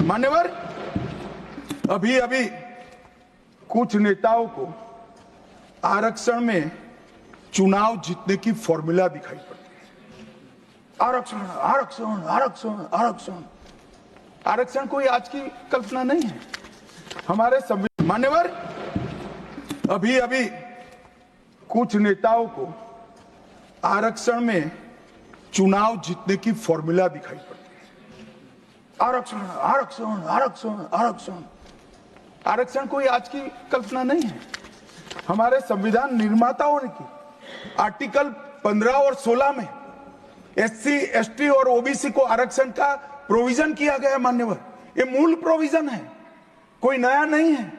मान्यवर, अभी अभी कुछ नेताओं को आरक्षण में चुनाव जीतने की फॉर्मूला दिखाई पड़ती है। आरक्षण आरक्षण आरक्षण आरक्षण आरक्षण कोई आज की कल्पना नहीं है। हमारे संविधान मान्यवर, अभी अभी कुछ नेताओं को आरक्षण में चुनाव जीतने की फॉर्मूला दिखाई पड़ती है। आरक्षण आरक्षण आरक्षण आरक्षण आरक्षण कोई आज की कल्पना नहीं है। हमारे संविधान निर्माताओं ने की आर्टिकल 15 और 16 में एससी, एसटी और ओबीसी को आरक्षण का प्रोविजन किया गया। मान्यवर, ये मूल प्रोविजन है, कोई नया नहीं है।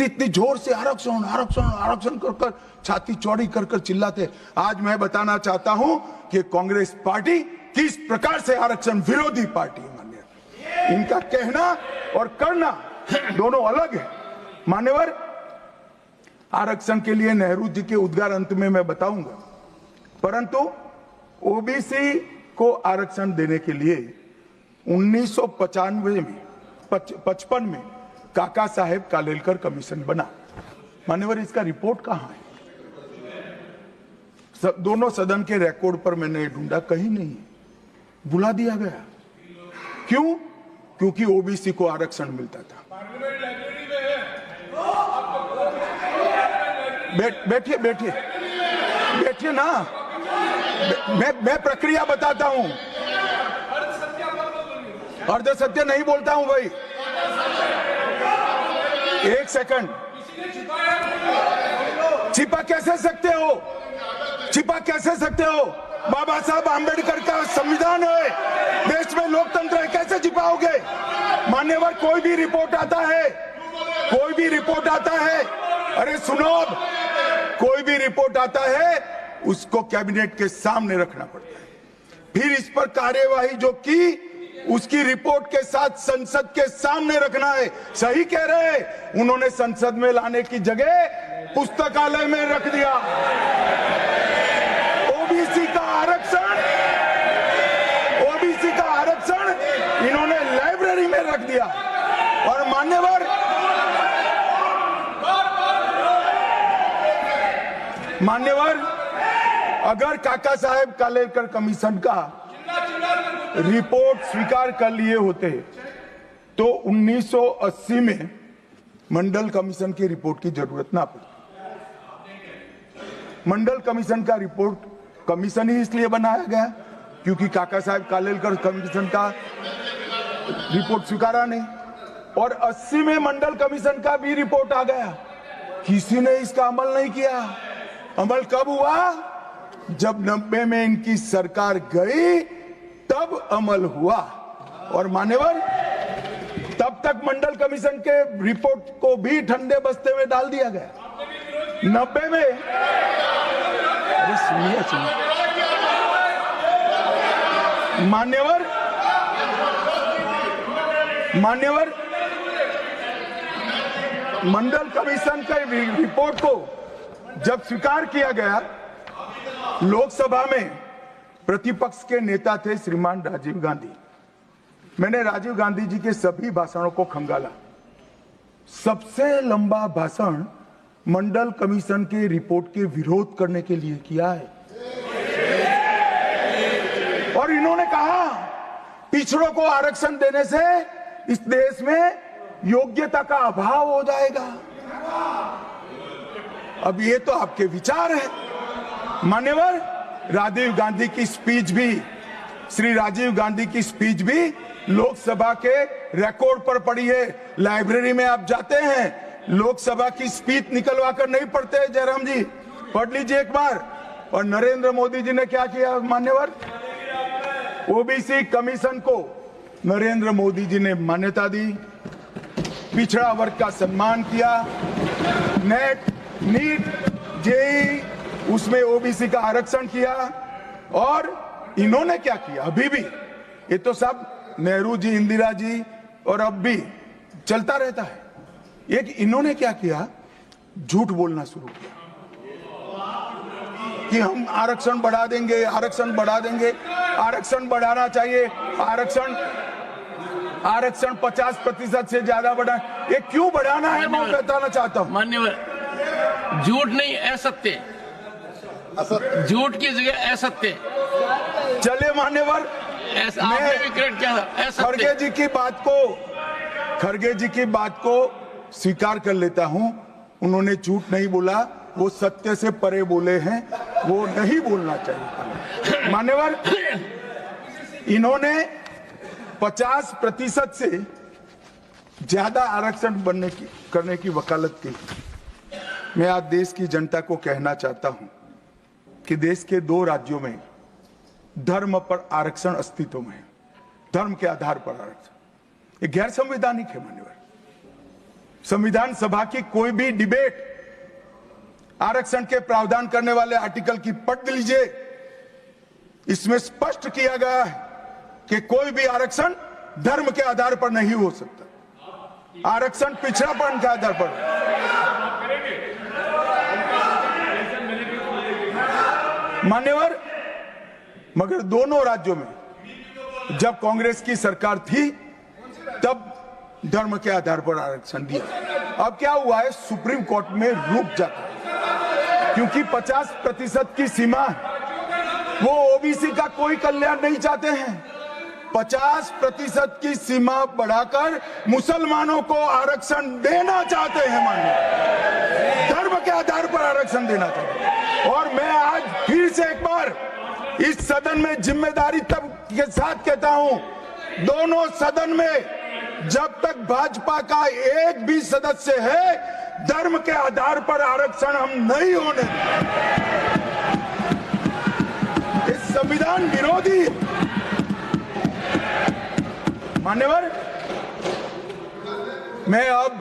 इतनी जोर से आरक्षण आरक्षण आरक्षण कर छाती चौड़ी कर चिल्लाते। आज मैं बताना चाहता हूं कि कांग्रेस पार्टी किस प्रकार से आरक्षण विरोधी पार्टी है। मान्यवर, इनका कहना और करना दोनों अलग है। मान्यवर, आरक्षण के लिए नेहरू जी के उद्गार अंत में मैं बताऊंगा, परंतु ओबीसी को आरक्षण देने के लिए 1995 में 55 में काका साहेब कालेलकर कमीशन बना। मान्यवर, इसका रिपोर्ट कहां है? दोनों सदन के रिकॉर्ड पर मैंने ढूंढा, कहीं नहीं, बुला दिया गया। क्यों? क्योंकि ओबीसी को आरक्षण मिलता था। बैठिए बैठिए बैठिए ना, मैं प्रक्रिया बताता हूं। अर्ध सत्य नहीं बोलता हूं भाई। एक सेकंड, छिपा कैसे सकते हो? छिपा कैसे सकते हो? बाबा साहब आंबेडकर का संविधान है, देश में लोकतंत्र है, कैसे छिपाओगे? मान्यवर, कोई भी रिपोर्ट आता है, कोई भी रिपोर्ट आता है, अरे सुनो, अब कोई भी रिपोर्ट आता है उसको कैबिनेट के सामने रखना पड़ता है। फिर इस पर कार्यवाही जो की उसकी रिपोर्ट के साथ संसद के सामने रखना है। सही कह रहे हैं, उन्होंने संसद में लाने की जगह पुस्तकालय में रख दिया। ओबीसी का आरक्षण इन्होंने लाइब्रेरी में रख दिया। और मान्यवर, अगर काका साहेब कालेलकर कमीशन का रिपोर्ट स्वीकार कर लिए होते तो 1980 में मंडल कमीशन की रिपोर्ट की जरूरत ना पड़ती। मंडल कमीशन का रिपोर्ट कमीशन ही इसलिए बनाया गया क्योंकि काका साहेब कालेलकर कमीशन का रिपोर्ट स्वीकारा नहीं, और 80 में मंडल कमीशन का भी रिपोर्ट आ गया। किसी ने इसका अमल नहीं किया। अमल कब हुआ? जब 90 में इनकी सरकार गई तब अमल हुआ। और मान्यवर, तब तक मंडल कमीशन के रिपोर्ट को भी ठंडे बस्ते में डाल दिया गया। 90 में, अरे सुनिए मान्यवर, मंडल कमीशन के रिपोर्ट को जब स्वीकार किया गया, लोकसभा में प्रतिपक्ष के नेता थे श्रीमान राजीव गांधी। मैंने राजीव गांधी जी के सभी भाषणों को खंगाला। सबसे लंबा भाषण मंडल कमीशन के रिपोर्ट के विरोध करने के लिए किया है। और इन्होंने कहा पिछड़ों को आरक्षण देने से इस देश में योग्यता का अभाव हो जाएगा। अब ये तो आपके विचार है। मान्यवर, राजीव गांधी की स्पीच भी, श्री राजीव गांधी की स्पीच भी लोकसभा के रिकॉर्ड पर पड़ी है। लाइब्रेरी में आप जाते हैं, लोकसभा की स्पीच निकलवा कर नहीं पढ़ते। जयराम जी, पढ़ लीजिए एक बार। और नरेंद्र मोदी जी ने क्या किया? मान्यवर, ओबीसी कमीशन को नरेंद्र मोदी जी ने मान्यता दी, पिछड़ा वर्ग का सम्मान किया, नेट, नीट, जेई, उसमें ओबीसी का आरक्षण किया। और इन्होंने क्या किया? अभी भी ये तो सब नेहरू जी, इंदिरा जी और अब भी चलता रहता है। एक इन्होंने क्या किया? झूठ बोलना शुरू किया कि हम आरक्षण बढ़ा देंगे, आरक्षण बढ़ा देंगे, आरक्षण बढ़ाना चाहिए, आरक्षण आरक्षण 50% से ज्यादा बढ़ा, ये क्यों बढ़ाना है मैं बताना चाहता हूं। मान्यवर, झूठ नहीं, असत्य, झूठ की जगह असत्य। चले मान्यवर, आपने भी क्रिएट किया था असत्य। खड़गे जी की बात को स्वीकार कर लेता हूं, उन्होंने झूठ नहीं बोला, वो सत्य से परे बोले हैं, वो नहीं बोलना चाहिए। मान्यवर, इन्होंने 50% से ज्यादा आरक्षण करने की वकालत की। मैं आज देश की जनता को कहना चाहता हूं कि देश के 2 राज्यों में धर्म पर आरक्षण अस्तित्व में है, धर्म के आधार पर आरक्षण, ये गैर संवैधानिक है। मान्यवर, संविधान सभा की कोई भी डिबेट आरक्षण के प्रावधान करने वाले आर्टिकल की पढ़ लीजिए, इसमें स्पष्ट किया गया है कि कोई भी आरक्षण धर्म के आधार पर नहीं हो सकता, आरक्षण पिछड़ापन के आधार पर। मान्यवर, मगर दोनों राज्यों में जब कांग्रेस की सरकार थी तब धर्म के आधार पर आरक्षण दिया। अब क्या हुआ है, सुप्रीम कोर्ट में रुक जाता है क्योंकि 50% की सीमा है, वो ओबीसी का कोई कल्याण नहीं चाहते हैं। 50% की सीमा बढ़ाकर मुसलमानों को आरक्षण देना चाहते हैं, मान्य धर्म के आधार पर आरक्षण देना चाहते हैं। और मैं आज फिर से एक बार इस सदन में जिम्मेदारी तब के साथ कहता हूं, दोनों सदन में जब तक भाजपा का एक भी सदस्य है, धर्म के आधार पर आरक्षण हम नहीं होने देंगे। इस संविधान विरोधी मान्यवर, मैं अब